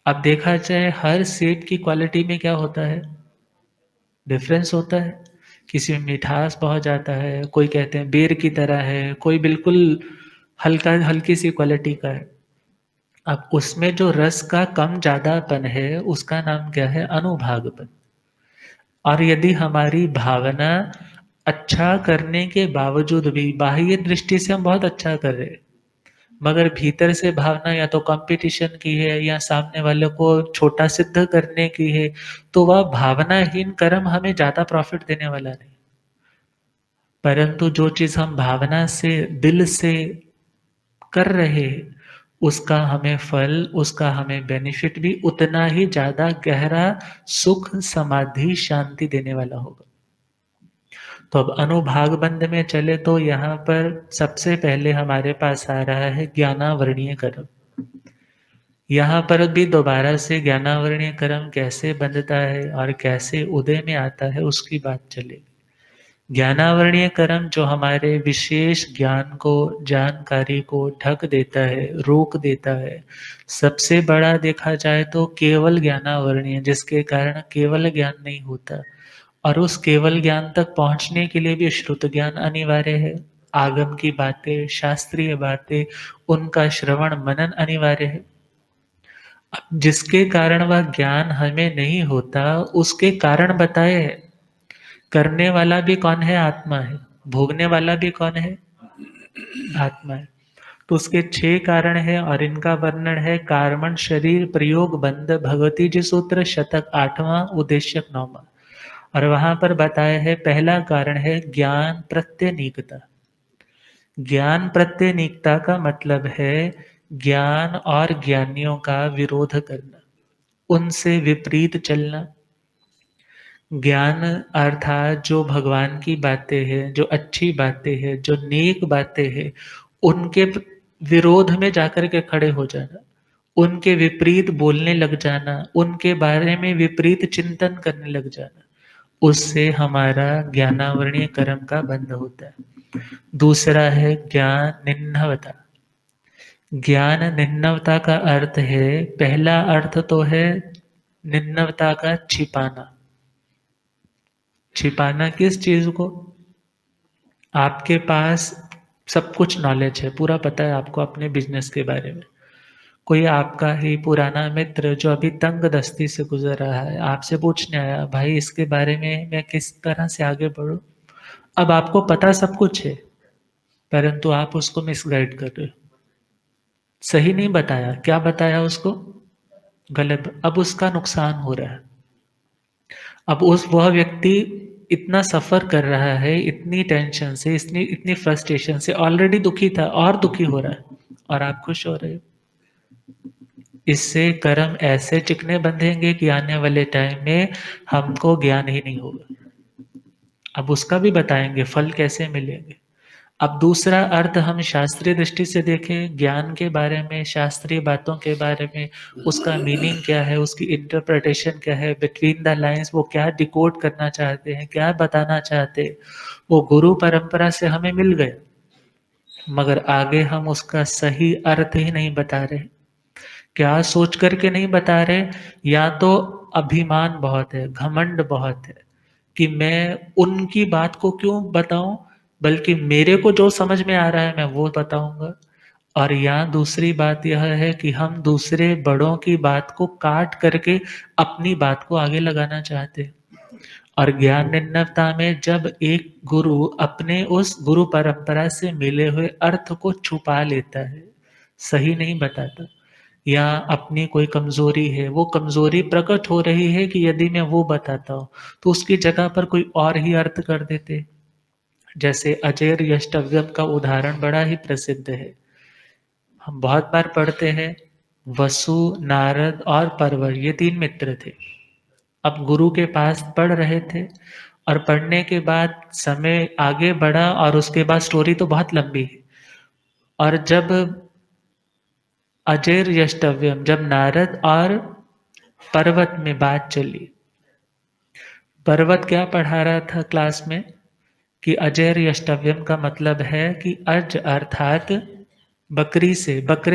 अब देखा जाए हर सेब की क्वालिटी में क्या होता है, डिफरेंस होता है। किसी में मिठास बहुत ज़्यादा है, कोई कहते हैं बेर की तरह है, कोई बिल्कुल हल्का हल्की सी क्वालिटी का है। अब उसमें जो रस का कम ज़्यादापन है उसका नाम क्या है, अनुभागपन। और यदि हमारी भावना अच्छा करने के बावजूद भी बाह्य दृष्टि से हम बहुत अच्छा कर रहे हैं, मगर भीतर से भावना या तो कंपटीशन की है या सामने वाले को छोटा सिद्ध करने की है, तो वह भावनाहीन कर्म हमें ज़्यादा प्रॉफिट देने वाला नहीं। परंतु जो चीज़ हम भावना से, दिल से कर रहे हैं, उसका हमें फल, उसका हमें बेनिफिट भी उतना ही ज़्यादा गहरा सुख, समाधि, शांति देने वाला होगा। तो अब अनुभाग बंध में चले तो यहाँ पर सबसे पहले हमारे पास आ रहा है ज्ञानावरणीय कर्म। यहाँ पर भी दोबारा से ज्ञानावरणीय कर्म कैसे बंधता है और कैसे उदय में आता है उसकी बात चलेगी। ज्ञानावरणीय कर्म जो हमारे विशेष ज्ञान को, जानकारी को ढक देता है, रोक देता है। सबसे बड़ा देखा जाए तो केवल ज्ञानावरणीय, जिसके कारण केवल ज्ञान नहीं होता, और उस केवल ज्ञान तक पहुंचने के लिए भी श्रुत ज्ञान अनिवार्य है। आगम की बातें, शास्त्रीय बातें, उनका श्रवण मनन अनिवार्य है। अब जिसके कारण वह ज्ञान हमें नहीं होता, उसके कारण बताए हैं। करने वाला भी कौन है, आत्मा है। भोगने वाला भी कौन है, आत्मा है। तो उसके 6 कारण है और इनका वर्णन है कार्मण शरीर प्रयोग बंध भगवती जी सूत्र शतक 8वां उद्देश्यक 9वां। और वहां पर बताया है पहला कारण है ज्ञान प्रत्यनीकता। ज्ञान प्रत्यनीकता का मतलब है ज्ञान और ज्ञानियों का विरोध करना, उनसे विपरीत चलना। ज्ञान अर्थात जो भगवान की बातें हैं, जो अच्छी बातें हैं, जो नेक बातें हैं, उनके विरोध में जाकर के खड़े हो जाना, उनके विपरीत बोलने लग जाना, उनके बारे में विपरीत चिंतन करने लग जाना, उससे हमारा ज्ञानावरणीय कर्म का बंध होता है। दूसरा है ज्ञान निन्नवता। ज्ञान निन्नवता का अर्थ है, पहला अर्थ तो है निन्नवता का छिपाना। छिपाना किस चीज को, आपके पास सब कुछ नॉलेज है, पूरा पता है आपको अपने बिजनेस के बारे में। कोई आपका ही पुराना मित्र जो अभी तंग दस्ती से गुजर रहा है, आपसे पूछने आया भाई इसके बारे में मैं किस तरह से आगे बढ़ूं। अब आपको पता सब कुछ है, परंतु आप उसको मिसगाइड कर रहे हो। सही नहीं बताया, क्या बताया उसको, गलत। अब उसका नुकसान हो रहा है। अब उस वह व्यक्ति इतना सफ़र कर रहा है, इतनी टेंशन से, इतनी इतनी फ्रस्ट्रेशन से, ऑलरेडी दुखी था और दुखी हो रहा है, और आप खुश हो रहे हो। इससे कर्म ऐसे चिकने बंधेंगे कि आने वाले टाइम में हमको ज्ञान ही नहीं होगा। अब उसका भी बताएंगे फल कैसे मिलेंगे। अब दूसरा अर्थ हम शास्त्रीय दृष्टि से देखें, ज्ञान के बारे में, शास्त्रीय बातों के बारे में, उसका मीनिंग क्या है, उसकी इंटरप्रिटेशन क्या है, बिटवीन द लाइंस वो क्या डिकोड करना चाहते हैं, क्या बताना चाहते हैं, वो गुरु परंपरा से हमें मिल गए, मगर आगे हम उसका सही अर्थ ही नहीं बता रहे। क्या सोच करके नहीं बता रहे, या तो अभिमान बहुत है, घमंड बहुत है कि मैं उनकी बात को क्यों बताऊं, बल्कि मेरे को जो समझ में आ रहा है मैं वो बताऊंगा। और यहाँ दूसरी बात यह है कि हम दूसरे बड़ों की बात को काट करके अपनी बात को आगे लगाना चाहते हैं। और ज्ञान निम्नता में जब एक गुरु अपने उस गुरु परंपरा से मिले हुए अर्थ को छुपा लेता है, सही नहीं बताता, या अपनी कोई कमजोरी है, वो कमजोरी प्रकट हो रही है कि यदि मैं वो बताता हूँ तो उसकी जगह पर कोई और ही अर्थ कर देते। जैसे अजेर यष्टव्यम का उदाहरण बड़ा ही प्रसिद्ध है, हम बहुत बार पढ़ते हैं। वसु, नारद और परवर ये 3 मित्र थे। अब गुरु के पास पढ़ रहे थे और पढ़ने के बाद समय आगे बढ़ा और उसके बाद स्टोरी तो बहुत लंबी है। और जब अजैर यष्टव्यम, जब नारद और पर्वत में बात चली, पर्वत क्या पढ़ा रहा था क्लास में कि अजैर यष्टव्यम का मतलब है कि अज अर्थात बकरे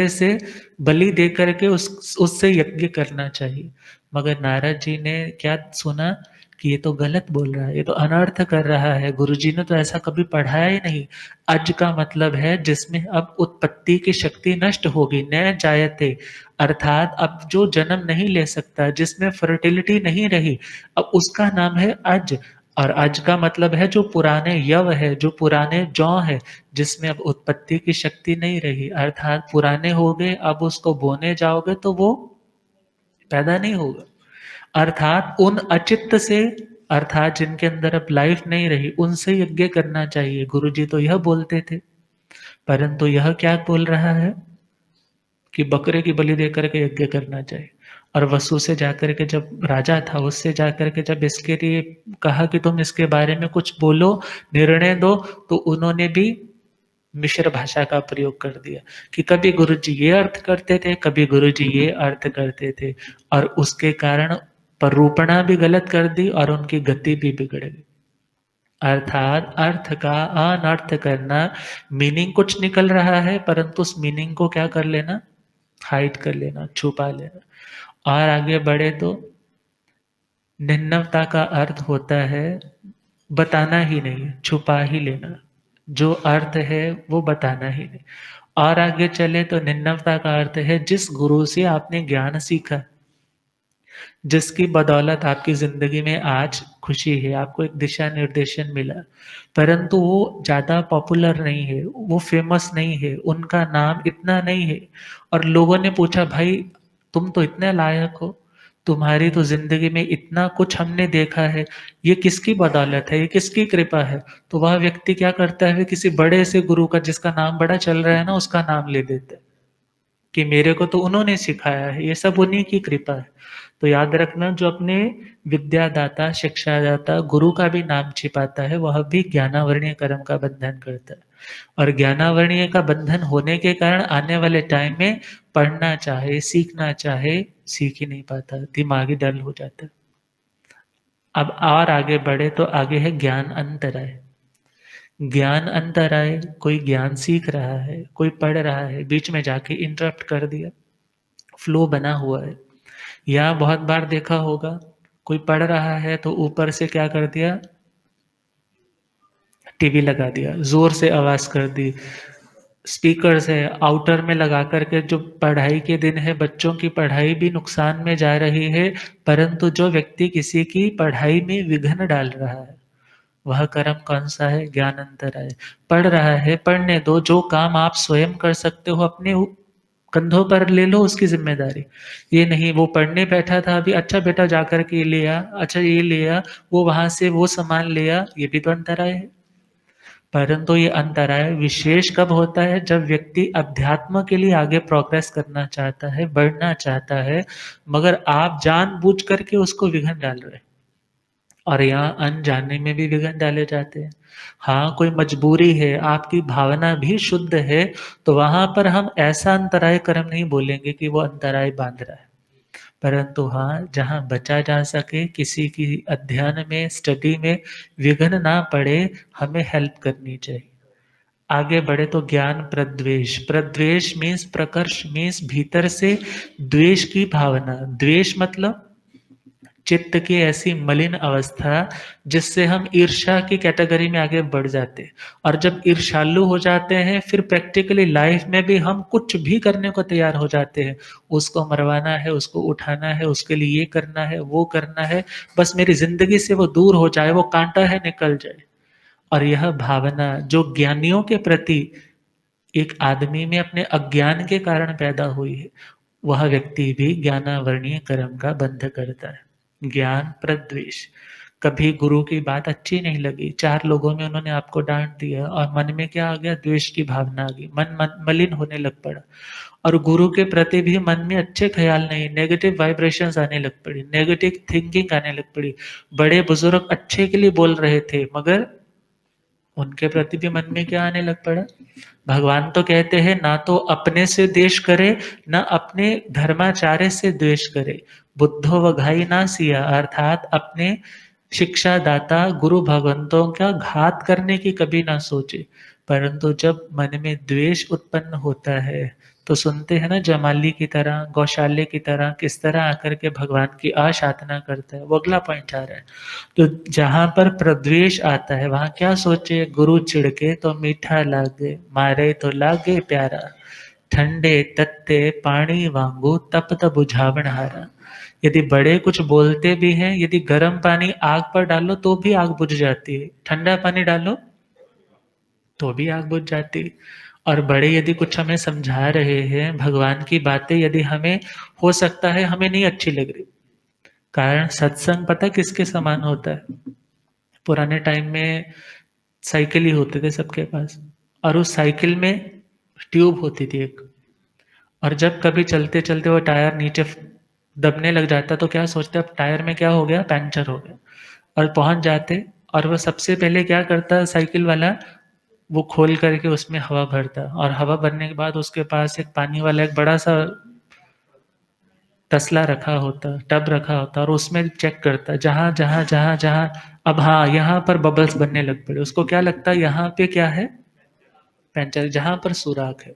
से बलि दे करके उससे यज्ञ करना चाहिए। मगर नारद जी ने क्या सुना कि ये तो गलत बोल रहा है, ये तो अनर्थ कर रहा है, गुरुजी ने तो ऐसा कभी पढ़ाया ही नहीं। अज का मतलब है जिसमें अब उत्पत्ति की शक्ति नष्ट होगी, न जायते, अर्थात अब जो जन्म नहीं ले सकता, जिसमें फर्टिलिटी नहीं रही, अब उसका नाम है अज। और अज का मतलब है जो पुराने यव है, जो पुराने जौ है, जिसमें अब उत्पत्ति की शक्ति नहीं रही, अर्थात पुराने हो गए, अब उसको बोने जाओगे तो वो पैदा नहीं होगा। अर्थात उन अचित्त से, अर्थात जिनके अंदर अब लाइफ नहीं रही, उनसे यज्ञ करना चाहिए। गुरुजी तो यह बोलते थे, परंतु यह क्या बोल रहा है कि बकरे की बलि देकर के यज्ञ करना चाहिए। और वसु से जाकर के, जब राजा था, उससे जाकर के जब इसके लिए कहा कि तुम इसके बारे में कुछ बोलो, निर्णय दो, तो उन्होंने भी मिश्र भाषा का प्रयोग कर दिया कि कभी गुरुजी ये अर्थ करते थे, कभी गुरुजी ये अर्थ करते थे, और उसके कारण परूपणा भी गलत कर दी और उनकी गति भी बिगड़ गई। अर्थात अर्थ का अनर्थ करना, मीनिंग कुछ निकल रहा है परंतु उस मीनिंग को क्या कर लेना, हाइड कर लेना, छुपा लेना। और आगे बढ़े तो निम्नता का अर्थ होता है बताना ही नहीं, छुपा ही लेना, जो अर्थ है वो बताना ही नहीं। और आगे चले तो निम्नता का अर्थ है जिस गुरु से आपने ज्ञान सीखा, जिसकी बदौलत आपकी जिंदगी में आज खुशी है, आपको एक दिशा निर्देशन मिला, परंतु वो ज़्यादा पॉपुलर नहीं है, वो फेमस नहीं है, उनका नाम इतना नहीं है। और लोगों ने पूछा भाई तुम तो इतने लायक हो, तुम्हारी तो जिंदगी में इतना कुछ हमने देखा है, ये किसकी बदौलत है, ये किसकी कृपा है? तो वह व्यक्ति क्या करता है, किसी बड़े से गुरु का जिसका नाम बड़ा चल रहा है ना, उसका नाम ले देता है कि मेरे को तो उन्होंने सिखाया है, ये सब उन्हीं की कृपा है। तो याद रखना, जो अपने विद्यादाता, शिक्षादाता, गुरु का भी नाम छिपाता है, वह भी ज्ञानावरणीय कर्म का बंधन करता है। और ज्ञानावरणीय का बंधन होने के कारण आने वाले टाइम में पढ़ना चाहे, सीखना चाहे, सीख ही नहीं पाता, दिमागी डल हो जाता है। अब और आगे बढ़े तो आगे है ज्ञान अंतराय। ज्ञान अंतराय, कोई ज्ञान सीख रहा है, कोई पढ़ रहा है, बीच में जाके इंटरप्ट कर दिया, फ्लो बना हुआ है। या बहुत बार देखा होगा, कोई पढ़ रहा है तो ऊपर से क्या कर दिया, टीवी लगा दिया, जोर से आवाज कर दी, स्पीकर से आउटर में लगा करके, जो पढ़ाई के दिन है, बच्चों की पढ़ाई भी नुकसान में जा रही है, परंतु जो व्यक्ति किसी की पढ़ाई में विघ्न डाल रहा है, वह कर्म कौन सा है, ज्ञान अंतराय। पढ़ रहा है, पढ़ने दो, जो काम आप स्वयं कर सकते हो अपने कंधों पर ले लो उसकी जिम्मेदारी। ये नहीं वो पढ़ने बैठा था अभी, अच्छा बेटा जाकर के ये लिया, अच्छा ये लिया, वो वहां से वो सामान लिया, ये भी तो अंतराय है। परंतु ये अंतराय विशेष कब होता है, जब व्यक्ति अध्यात्म के लिए आगे प्रोग्रेस करना चाहता है, बढ़ना चाहता है, मगर आप जानबूझ करके उसको विघ्न डाल रहे हैं। और यहाँ अनजाने में भी विघ्न डाले जाते हैं। हाँ, कोई मजबूरी है, आपकी भावना भी शुद्ध है, तो वहां पर हम ऐसा अंतराय कर्म नहीं बोलेंगे कि वो अंतराय बांध रहा है। परंतु हाँ, जहाँ बचा जा सके, किसी की अध्ययन में, स्टडी में विघ्न ना पड़े, हमें हेल्प करनी चाहिए। आगे बढ़े तो ज्ञान प्रद्वेष। प्रद्वेष मीन्स, प्रकर्ष मीन्स भीतर से द्वेष की भावना। द्वेष मतलब चित्त की ऐसी मलिन अवस्था जिससे हम ईर्ष्या की कैटेगरी में आगे बढ़ जाते हैं। और जब ईर्ष्यालु हो जाते हैं, फिर प्रैक्टिकली लाइफ में भी हम कुछ भी करने को तैयार हो जाते हैं। उसको मरवाना है, उसको उठाना है, उसके लिए ये करना है, वो करना है, बस मेरी जिंदगी से वो दूर हो जाए, वो कांटा है निकल जाए। और यह भावना जो ज्ञानियों के प्रति एक आदमी में अपने अज्ञान के कारण पैदा हुई है, वह व्यक्ति भी ज्ञानावरणीय कर्म का बंध करता है। ज्ञान प्रद्वेष। कभी गुरु की बात अच्छी नहीं लगी, 4 लोगों में उन्होंने आपको डाँट दिया और मन में क्या आ गया? द्वेष की भावना आ गई, मन मलिन होने लग पड़ा और गुरु के प्रति भी मन में अच्छे ख़्याल नहीं, नेगेटिव वाइब्रेशंस आने लग पड़ी, नेगेटिव थिंकिंग आने लग पड़ी। बड़े-बुज़ुर्ग अच्छे के लिए बोल रहे थे, मगर उनके प्रति भी मन में क्या आने लग पड़ा? भगवान तो कहते हैं ना तो अपने से द्वेष करे, ना अपने धर्माचार्य से द्वेष करे। बुद्धो वघाई ना सिया अर्थात अपने शिक्षादाता गुरु भगवंतों का घात करने की कभी ना सोचे। परंतु जब मन में द्वेष उत्पन्न होता है, तो सुनते हैं ना जमाली की तरह, गौशाले की तरह किस तरह आकर के भगवान की आशाधना करता है। वो अगला पॉइंट आ रहा है। तो जहाँ पर प्रद्वेष आता है वहाँ क्या सोचे? गुरु चिढ़के तो मीठा लागे, मारे तो लागे प्यारा, ठंडे तत्ते पानी वांगू तप्त बुझावन हारा। यदि बड़े कुछ बोलते भी हैं, यदि गर्म पानी आग पर डालो तो भी आग बुझ जाती है, ठंडा पानी डालो तो भी आग बुझ जाती है। और बड़े यदि कुछ हमें समझा रहे हैं, भगवान की बातें यदि हमें हो सकता है हमें नहीं अच्छी लग रही, कारण सत्संग पता किसके समान होता है? पुराने टाइम में साइकिल ही होते थे सबके पास और उस साइकिल में ट्यूब होती थी एक, और जब कभी चलते चलते वो टायर नीचे दबने लग जाता तो क्या सोचते अब टायर में क्या हो गया? पंचर हो गया। और पहुंच जाते और वो सबसे पहले क्या करता साइकिल वाला? वो खोल करके उसमें हवा भरता और हवा भरने के बाद उसके पास एक पानी वाला एक बड़ा सा तसला रखा होता, टब रखा होता और उसमें चेक करता जहाँ जहाँ जहाँ जहाँ अब हाँ यहाँ पर बबल्स बनने लग पड़े, उसको क्या लगता है यहाँ पे क्या है? पंचर, जहाँ पर सुराख है।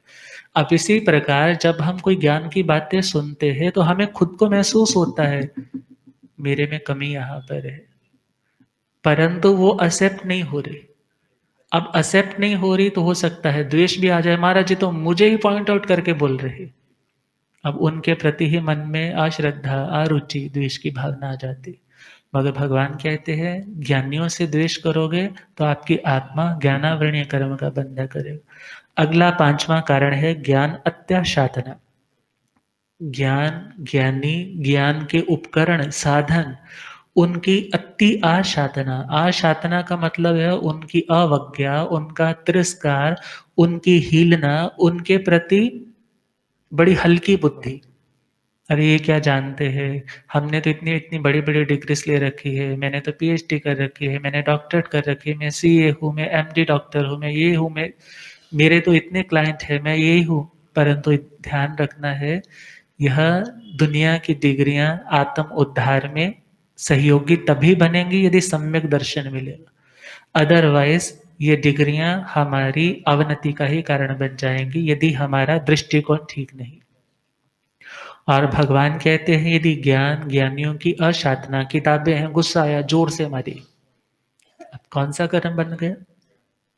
अब इसी प्रकार जब हम कोई ज्ञान की बातें सुनते हैं तो हमें खुद को महसूस होता है मेरे में कमी यहाँ पर है, परंतु वो एक्सेप्ट नहीं हो रही। अब एक्सेप्ट नहीं हो रही तो हो सकता है द्वेष भी आ जाए, महाराज जी तो मुझे ही पॉइंट आउट करके बोल रहे। अब उनके प्रति ही मन में अश्रद्धा, अरुचि, द्वेष की भावना आ जाती। मगर भगवान कहते हैं ज्ञानियों से द्वेष करोगे तो आपकी आत्मा ज्ञानावरणीय कर्म का बंधन करेगा। अगला 5वां कारण है ज्ञान अत्यासाधना। ज्ञान, ज्ञानी, ज्ञान के उपकरण, साधन, उनकी अति आसाधना। आसाधना का मतलब है उनकी अवज्ञा, उनका तिरस्कार, उनकी हीलना, उनके प्रति बड़ी हल्की बुद्धि। अरे ये क्या जानते हैं, हमने तो इतनी इतनी बड़ी बड़ी डिग्रीज ले रखी है, मैंने तो पीएचडी कर रखी है, मैंने डॉक्टरेट कर रखी है, मैं सीए हूँ, मैं एमडी डॉक्टर हूँ, मैं ये हूँ, मैं मेरे तो इतने क्लाइंट है, मैं यही हूँ। परंतु ध्यान रखना है यह दुनिया की डिग्रियां आत्म उद्धार में सहयोगी तभी बनेंगी यदि सम्यक दर्शन मिलेगा। अदरवाइज ये डिग्रियां हमारी अवनति का ही कारण बन जाएंगी यदि हमारा दृष्टिकोण ठीक नहीं। और भगवान कहते हैं यदि ज्ञान, ज्ञानियों की असाधना, किताबें हैं, गुस्सा आया जोर से मारी, अब कौन सा कर्म बन गया?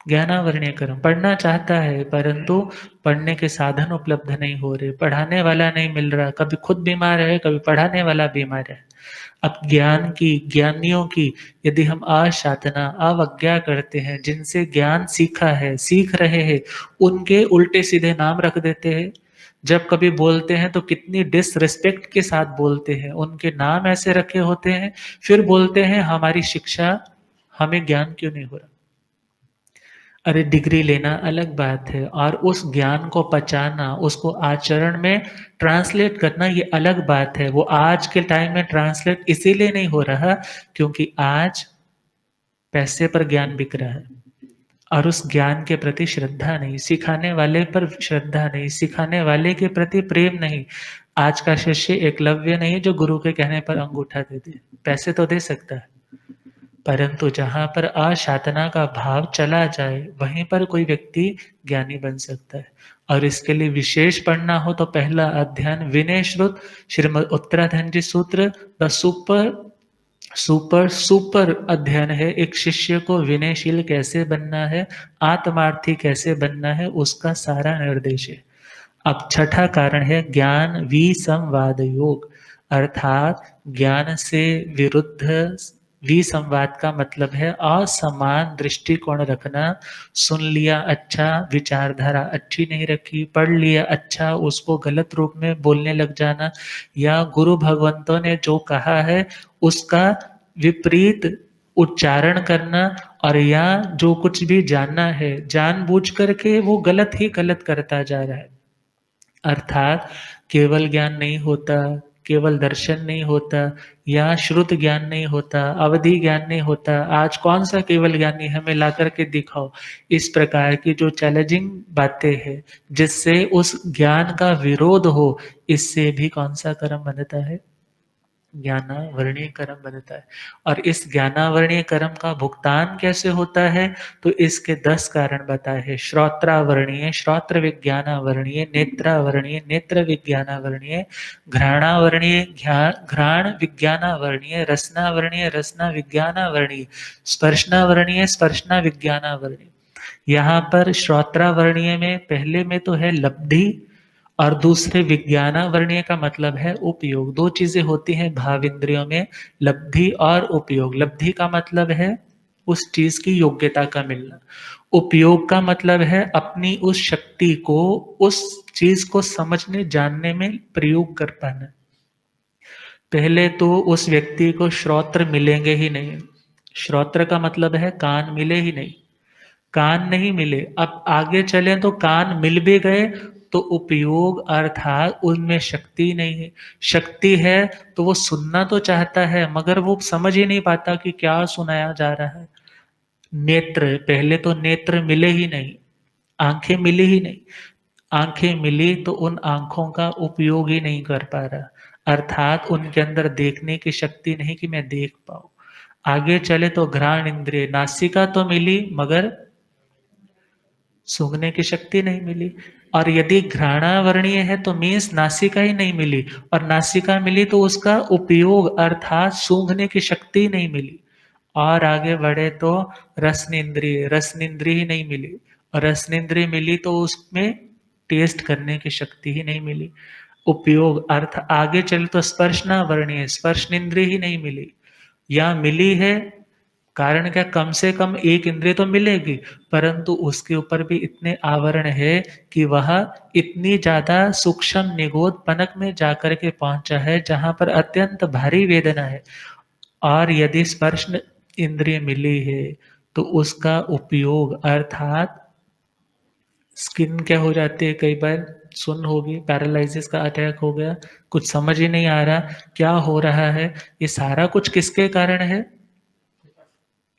ज्ञानावरणीय कर्म। पढ़ना चाहता है परंतु पढ़ने के साधन उपलब्ध नहीं हो रहे, पढ़ाने वाला नहीं मिल रहा, कभी खुद बीमार है, कभी पढ़ाने वाला बीमार है। अब ज्ञान की, ज्ञानियों की यदि हम असाधना, अवज्ञा करते हैं, जिनसे ज्ञान सीखा है, सीख रहे हैं, उनके उल्टे सीधे नाम रख देते हैं। जब कभी बोलते हैं तो कितनी डिसरिस्पेक्ट के साथ बोलते हैं, उनके नाम ऐसे रखे होते हैं, फिर बोलते हैं हमारी शिक्षा, हमें ज्ञान क्यों नहीं हो रहा? अरे डिग्री लेना अलग बात है और उस ज्ञान को पचाना, उसको आचरण में ट्रांसलेट करना ये अलग बात है। वो आज के टाइम में ट्रांसलेट इसीलिए नहीं हो रहा क्योंकि आज पैसे पर ज्ञान बिक रहा है और उस ज्ञान के प्रति श्रद्धा नहीं, सिखाने वाले पर श्रद्धा नहीं, सिखाने वाले के प्रति प्रेम नहीं। आज का शिष्य एकलव्य नहीं जो गुरु के कहने पर अंगूठा दे दे, पैसे तो दे सकता है परंतु जहाँ पर असाधना का भाव चला जाए वहीं पर कोई व्यक्ति ज्ञानी बन सकता है। और इसके लिए विशेष पढ़ना हो तो पहला अध्ययन विनय श्रुत श्रीमद उत्तराखंड जी सूत्र द सुपर सुपर सुपर अध्ययन है। एक शिष्य को विनयशील कैसे बनना है, आत्मार्थी कैसे बनना है, उसका सारा निर्देश है। अब छठा कारण है ज्ञान विसंवाद योग, अर्थात ज्ञान से विरुद्ध। विसंवाद का मतलब है असमान दृष्टिकोण रखना। सुन लिया अच्छा, विचारधारा अच्छी नहीं रखी, पढ़ लिया अच्छा, उसको गलत रूप में बोलने लग जाना, या गुरु भगवंतों ने जो कहा है उसका विपरीत उच्चारण करना और या जो कुछ भी जानना है, जानबूझ करके वो गलत ही गलत करता जा रहा है। अर्थात केवल ज्ञान नहीं होता, केवल दर्शन नहीं होता या श्रुत ज्ञान नहीं होता, अवधि ज्ञान नहीं होता। आज कौन सा केवल ज्ञानी हमें ला करके दिखाओ। इस प्रकार की जो चैलेंजिंग बातें हैं, जिससे उस ज्ञान का विरोध हो, इससे भी कौन सा कर्म बनता है? ज्ञानावरणीय कर्म बनता है। और इस ज्ञानावरणीय कर्म का भुगतान कैसे होता है? तो इसके 10 कारण बताए हैं। श्रोत्रावरणीय, श्रोत्र विज्ञानावरणीय, नेत्रावरणीय, नेत्र विज्ञानावरणीय, घ्राणावरणीय, घ्राण विज्ञानावरणीय, रसनावरणीय, रसना विज्ञानावरणीय, स्पर्शनावरणीय, स्पर्शना विज्ञानावरणीय। यहाँ पर श्रोत्रावरणीय में पहले में तो है लब्धि और दूसरे विज्ञानावरणीय का मतलब है उपयोग। दो चीजें होती हैं भाव इंद्रियों में, लब्धि और उपयोग। लब्धि का मतलब है उस चीज की योग्यता का मिलना। उपयोग का मतलब है अपनी उस शक्ति को उस चीज को समझने जानने में प्रयोग कर पाना। पहले तो उस व्यक्ति को श्रोत्र मिलेंगे ही नहीं। श्रोत्र का मतलब है कान मिले ही नहीं। कान नहीं मिले, अब आगे चलें तो कान मिल भी गए तो उपयोग अर्थात उनमें शक्ति नहीं है। शक्ति है तो वो सुनना तो चाहता है मगर वो समझ ही नहीं पाता कि क्या सुनाया जा रहा है। नेत्र, पहले तो नेत्र मिले ही नहीं, आंखें मिली ही नहीं। आंखें मिली तो उन आंखों का उपयोग ही नहीं कर पा रहा, अर्थात उनके अंदर देखने की शक्ति नहीं कि मैं देख पाऊं। आगे चले तो घ्राण इंद्रिय, नासिका तो मिली मगर सूंघने की शक्ति नहीं मिली। और यदि घ्राणावरणीय है तो मीन्स नासिका ही नहीं मिली, और नासिका मिली तो उसका उपयोग अर्थात सूंघने की शक्ति नहीं मिली। और आगे बढ़े तो रसनेन्द्रिय, रसनेन्द्रिय ही नहीं मिली, और रसनेन्द्रिय मिली तो उसमें टेस्ट करने की शक्ति ही नहीं मिली। उपयोग अर्थ आगे चले तो स्पर्शनावरणीय, स्पर्शनेन्द्रिय ही नहीं मिली। या मिली है, कारण क्या, कम से कम एक इंद्रिय तो मिलेगी, परंतु उसके ऊपर भी इतने आवरण है कि वह इतनी ज्यादा सूक्ष्म निगोद पनक में जाकर के पहुंचा है जहां पर अत्यंत भारी वेदना है। और यदि स्पर्श इंद्रिय मिली है तो उसका उपयोग अर्थात स्किन क्या हो जाती है, कई बार सुन होगी, पैरालिसिस का अटैक हो गया, कुछ समझ ही नहीं आ रहा क्या हो रहा है। ये सारा कुछ किसके कारण है?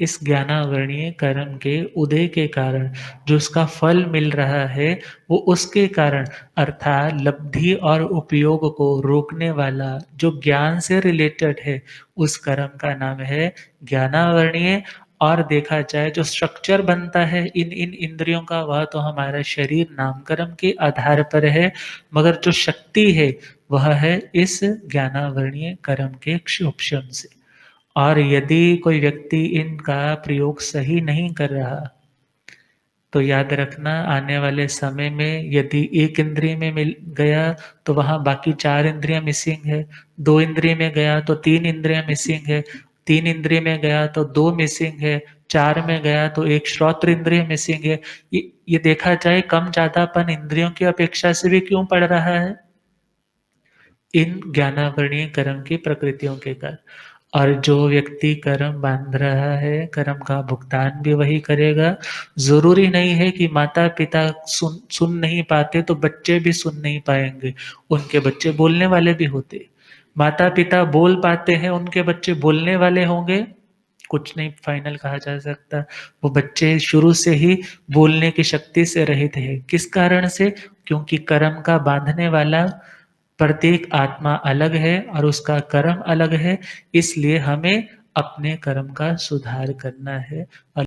इस ज्ञानावरणीय कर्म के उदय के कारण जो उसका फल मिल रहा है वो उसके कारण, अर्थात लब्धि और उपयोग को रोकने वाला जो ज्ञान से रिलेटेड है उस कर्म का नाम है ज्ञानावरणीय। और देखा जाए जो स्ट्रक्चर बनता है इन इन इंद्रियों का वह तो हमारा शरीर नामकर्म के आधार पर है, मगर जो शक्ति है वह है इस ज्ञानावरणीय कर्म के क्षोभन से। और यदि कोई व्यक्ति इनका प्रयोग सही नहीं कर रहा तो याद रखना आने वाले समय में यदि एक इंद्रिय में मिल गया तो वहां बाकी 4 इंद्रियां मिसिंग है, 2 इंद्रिय में गया तो 3 इंद्रियां मिसिंग है, 3 इंद्रिय में गया तो 2 मिसिंग है, 4 में गया तो एक श्रोत्र इंद्रिय मिसिंग है। ये देखा जाए कम ज्यादापन इंद्रियों की अपेक्षा से भी क्यों पड़ रहा है? इन ज्ञानावरणीय कर्म की प्रकृतियों के कारण। और जो व्यक्ति कर्म बांध रहा है कर्म का भुगतान भी वही करेगा। जरूरी नहीं है कि माता पिता सुन नहीं पाते तो बच्चे भी सुन नहीं पाएंगे, उनके बच्चे बोलने वाले भी होते। माता पिता बोल पाते हैं, उनके बच्चे बोलने वाले होंगे, कुछ नहीं फाइनल कहा जा सकता। वो बच्चे शुरू से ही बोलने की शक्ति से रहित है। किस कारण से? क्योंकि कर्म का बांधने वाला प्रत्येक आत्मा अलग है और उसका कर्म अलग है, इसलिए हमें अपने कर्म का सुधार करना है।